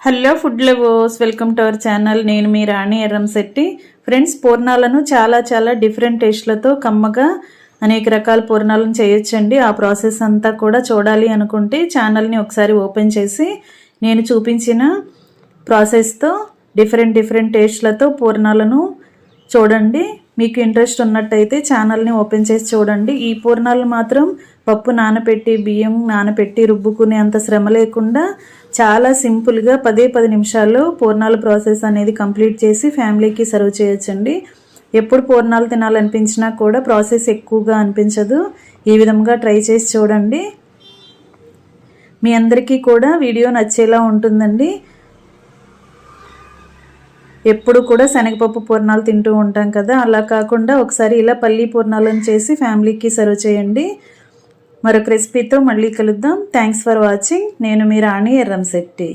Hello food lovers, welcome to our channel. నేను మీ రాణి Erramsetti. Friends, పూర్ణాలను చాలా different టేస్ట్లతో కమ్మగా అనేక రకాల పూర్ణాలను చేయొచ్చండి. ఆ ప్రాసెస్ అంతా కూడా చూడాలి అనుకుంటే ఛానల్ని ఒకసారి ఓపెన్ చేసి నేను చూపించిన ప్రాసెస్తో డిఫరెంట్ టేస్ట్లతో పూర్ణాలను చూడండి. మీకు ఇంట్రెస్ట్ ఉన్నట్టయితే ఛానల్ని ఓపెన్ చేసి చూడండి. ఈ పూర్ణాలు మాత్రం పప్పు నానపెట్టి బియ్యం నానపెట్టి రుబ్బుకునే అంత శ్రమ లేకుండా చాలా సింపుల్గా 10 నిమిషాల్లో పూర్ణాల ప్రాసెస్ అనేది కంప్లీట్ చేసి ఫ్యామిలీకి సర్వ్ చేయొచ్చండి. ఎప్పుడు పూర్ణాలు తినాలనిపించినా కూడా ప్రాసెస్ ఎక్కువగా అనిపించదు. ఈ విధంగా ట్రై చేసి చూడండి. మీ అందరికీ కూడా వీడియో నచ్చేలా ఉంటుందండి. ఎప్పుడు కూడా శనగపప్పు పూర్ణాలు తింటూ ఉంటాం కదా, అలా కాకుండా ఒకసారి ఇలా పల్లీ పూర్ణాలను చేసి ఫ్యామిలీకి సర్వ్ చేయండి. మరొక రెసిపీతో మళ్ళీ కలుద్దాం. Thanks for watching. నేను మీ రాణి ఎర్రంశెట్టి.